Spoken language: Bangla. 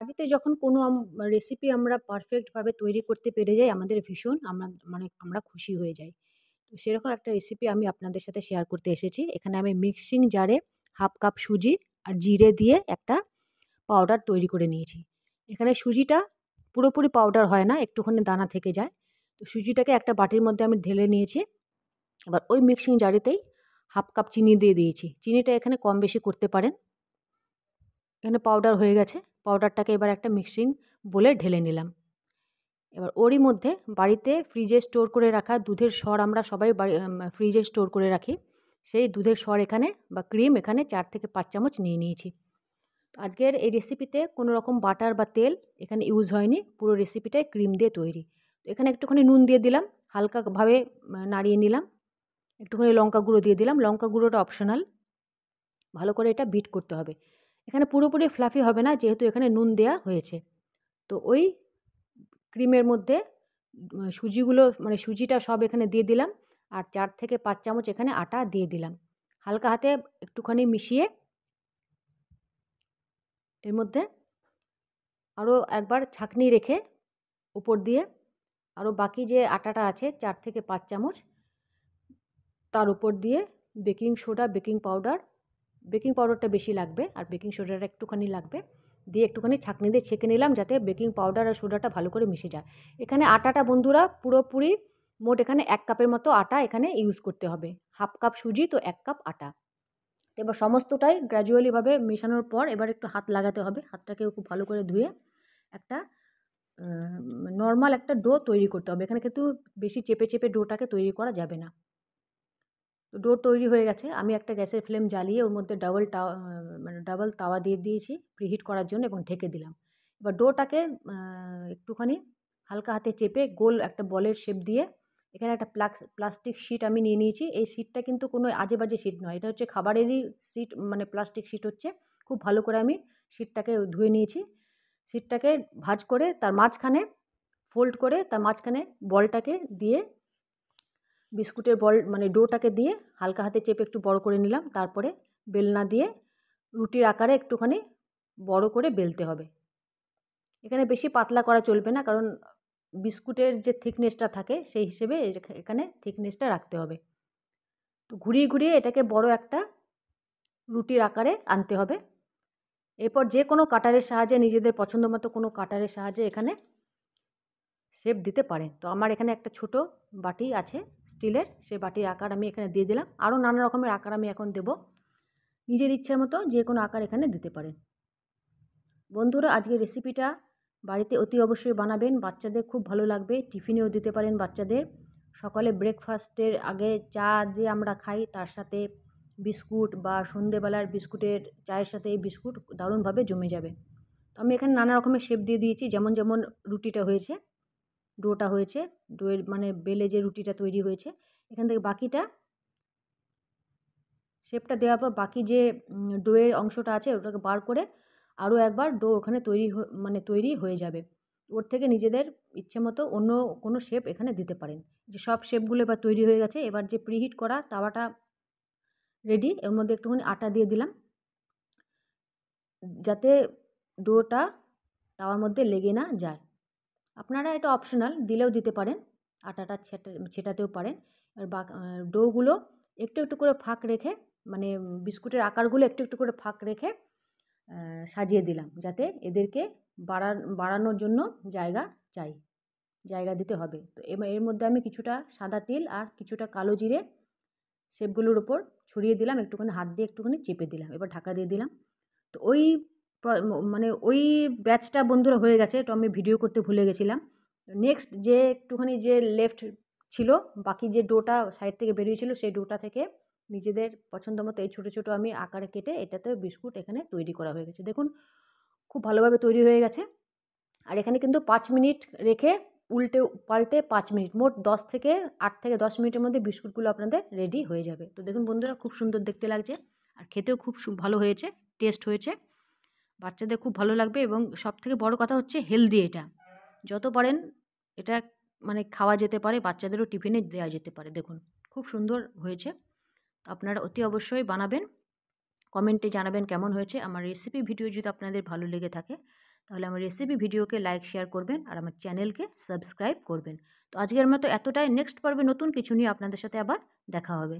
বাড়িতে যখন কোনো রেসিপি আমরা পারফেক্টভাবে তৈরি করতে পেরে যাই, আমাদের ভীষণ আমরা খুশি হয়ে যাই। তো সেরকম একটা রেসিপি আমি আপনাদের সাথে শেয়ার করতে এসেছি। এখানে আমি মিক্সিং জারে 1/2 কাপ সুজি আর জিরে দিয়ে একটা পাউডার তৈরি করে নিয়েছি। এখানে সুজিটা পুরোপুরি পাউডার হয় না, একটুখানি দানা থেকে যায়। তো সুজিটাকে একটা বাটির মধ্যে আমি ঢেলে নিয়েছি। এবার ওই মিক্সিং জারেতেই 1/2 কাপ চিনি দিয়ে দিয়েছি। চিনিটা এখানে কম বেশি করতে পারেন। এখানে পাউডার হয়ে গেছে। পাউডারটাকে এবার একটা মিক্সিং বোলে ঢেলে নিলাম। এবার ওরই মধ্যে বাড়িতে ফ্রিজে স্টোর করে রাখা দুধের সর আমরা সবাই ফ্রিজে স্টোর করে রাখি। সেই দুধের সর এখানে বা ক্রিম এখানে 4 থেকে 5 চামচ নিয়ে নিয়েছি। তো আজকের এই রেসিপিতে কোনো রকম বাটার বা তেল এখানে ইউজ হয়নি। পুরো রেসিপিটাই ক্রিম দিয়ে তৈরি। তো এখানে একটুখানি নুন দিয়ে দিলাম। হালকাভাবে নাড়িয়ে নিলাম। একটুখানি লঙ্কা গুঁড়ো দিয়ে দিলাম। লঙ্কা গুঁড়োটা অপশনাল। ভালো করে এটা বিট করতে হবে। এখানে পুরোপুরি ফ্লাফি হবে না, যেহেতু এখানে নুন দেয়া হয়েছে। তো ওই ক্রিমের মধ্যে সুজিগুলো মানে সুজিটা সব এখানে দিয়ে দিলাম। আর 4 থেকে 5 চামচ এখানে আটা দিয়ে দিলাম। হালকা হাতে একটুখানি মিশিয়ে এর মধ্যে আরও একবার ছাঁকনি রেখে উপর দিয়ে আরও বাকি যে আটাটা আছে 4 থেকে 5 চামচ তার উপর দিয়ে বেকিং সোডা, বেকিং পাউডারটা বেশি লাগবে আর বেকিং সোডাটা একটুখানি লাগবে, দিয়ে একটুখানি ছাঁকনি দিয়ে ছেঁকে নিলাম যাতে বেকিং পাউডার আর সোডাটা ভালো করে মিশে যায়। এখানে আটাটা বন্ধুরা পুরোপুরি মোট এখানে 1 কাপের মতো আটা এখানে ইউজ করতে হবে। 1/2 কাপ সুজি তো 1 কাপ আটা। তো এবার সমস্তটাই গ্র্যাজুয়ালিভাবে মেশানোর পর এবার একটু হাত লাগাতে হবে। হাতটাকেও খুব ভালো করে ধুয়ে একটা নর্মাল একটা ডো তৈরি করতে হবে। এখানে কিন্তু বেশি চেপে চেপে ডোটাকে তৈরি করা যাবে না। তো ডো তৈরি হয়ে গেছে। আমি একটা গ্যাসের ফ্লেম জ্বালিয়ে ওর মধ্যে ডাবল তাওয়া দিয়ে দিয়েছি প্রিহিট করার জন্য এবং ঢেকে দিলাম। এবার ডোটাকে একটুখানি হালকা হাতে চেপে গোল একটা বলের শেপ দিয়ে এখানে একটা প্লাস্টিক শিট আমি নিয়ে নিয়েছি। এই শিটটা কিন্তু কোনো আজে বাজে শিট নয়, এটা হচ্ছে খাবারেরই শিট, মানে প্লাস্টিক শিট হচ্ছে। খুব ভালো করে আমি শিটটাকে ধুয়ে নিয়েছি। শিটটাকে ভাঁজ করে তার মাঝখানে ফোল্ড করে তার মাঝখানে বলটাকে দিয়ে বিস্কুটের বল মানে ডোটাকে দিয়ে হালকা হাতে চেপে একটু বড় করে নিলাম। তারপরে বেলনা দিয়ে রুটির আকারে একটুখানি বড় করে বেলতে হবে। এখানে বেশি পাতলা করা চলবে না, কারণ বিস্কুটের যে থিকনেসটা থাকে সেই হিসেবে এখানে থিকনেসটা রাখতে হবে। তো ঘুরিয়ে ঘুরিয়ে এটাকে বড় একটা রুটির আকারে আনতে হবে। এরপর যে কোনো কাটারের সাহায্যে, নিজেদের পছন্দ মতো কোনো কাটারের সাহায্যে এখানে শেপ দিতে পারেন। তো আমার এখানে একটা ছোট বাটি আছে স্টিলের, সেই বাটির আকার আমি এখানে দিয়ে দিলাম। আরও নানা রকমের আকার আমি এখন দেব। নিজের ইচ্ছের মতো যে কোনো আকার এখানে দিতে পারেন। বন্ধুরা, আজকের রেসিপিটা বাড়িতে অতি অবশ্যই বানাবেন। বাচ্চাদের খুব ভালো লাগবে। টিফিনেও দিতে পারেন বাচ্চাদের। সকালে ব্রেকফাস্টের আগে চা যে আমরা খাই তার সাথে বিস্কুট বা সন্ধেবেলার বিস্কুটের চায়ের সাথে এই বিস্কুট দারুণভাবে জমে যাবে। তো আমি এখানে নানা রকমের শেপ দিয়ে দিয়েছি, যেমন যেমন রুটিটা হয়েছে, ডোটা হয়েছে, ডোয়ের মানে বেলে যে রুটিটা তৈরি হয়েছে, এখান থেকে বাকিটা শেপটা দেওয়ার পর বাকি যে ডোয়ের অংশটা আছে ওটাকে বার করে আরও একবার ডো ওখানে তৈরি হয়ে যাবে। ওর থেকে নিজেদের ইচ্ছে মতো অন্য কোনো শেপ এখানে দিতে পারেন। যে সব শেপগুলো এবার তৈরি হয়ে গেছে। এবার যে প্রিহিট করা তাওয়াটা রেডি, এর মধ্যে একটুখানি আটা দিয়ে দিলাম যাতে ডোটা তাওয়ার মধ্যে লেগে না যায়। আপনারা এটা অপশনাল, দিলেও দিতে পারেন, আটাটা ছেটাতেও পারেন। আর ডোগুলো একটু একটু করে ফাঁক রেখে, মানে বিস্কুটের আকারগুলো একটু একটু করে ফাঁক রেখে সাজিয়ে দিলাম, যাতে এদেরকে বাড়ানোর জন্য জায়গা দিতে হবে। তো এর মধ্যে আমি কিছুটা সাদা তিল আর কিছুটা কালো জিরে শেপগুলোর উপর ছড়িয়ে দিলাম, একটুখানি হাত দিয়ে একটুখানি চেপে দিলাম। এবার ঢাকা দিয়ে দিলাম। তো ওই ব্যাচটা বন্ধুরা হয়ে গেছে। তো আমি ভিডিও করতে ভুলে গেছিলাম। নেক্সট যে একটুখানি যে লেফট ছিল, বাকি যে ডোটা সাইড থেকে বেরিয়েছিল, সেই ডোটা থেকে নিজেদের পছন্দ মতো এই ছোটো ছোটো আমি আকারে কেটে এটাতে বিস্কুট এখানে তৈরি করা হয়ে গেছে। দেখুন খুব ভালোভাবে তৈরি হয়ে গেছে। আর এখানে কিন্তু 5 মিনিট রেখে উল্টে পাল্টে 5 মিনিট, মোট 8 থেকে 10 মিনিটের মধ্যে বিস্কুটগুলো আপনাদের রেডি হয়ে যাবে। তো দেখুন বন্ধুরা, খুব সুন্দর দেখতে লাগছে আর খেতেও খুব ভালো হয়েছে, টেস্ট হয়েছে। বাচ্চাদের খুব ভালো লাগবে এবং সবথেকে বড় কথা হচ্ছে হেলদি এটা। যত পারেন এটা মানে খাওয়া যেতে পারে, বাচ্চাদেরও টিফিনে দেওয়া যেতে পারে। দেখুন খুব সুন্দর হয়েছে। তো আপনারা অতি অবশ্যই বানাবেন। কমেন্টে জানাবেন কেমন হয়েছে। আমার রেসিপি ভিডিও যদি আপনাদের ভালো লেগে থাকে তাহলে আমার রেসিপি ভিডিওকে লাইক শেয়ার করবেন আর আমার চ্যানেলকে সাবস্ক্রাইব করবেন। তো আজকের মতো এতটাই। নেক্সট পর্বে নতুন কিছু নিয়ে আপনাদের সাথে আবার দেখা হবে।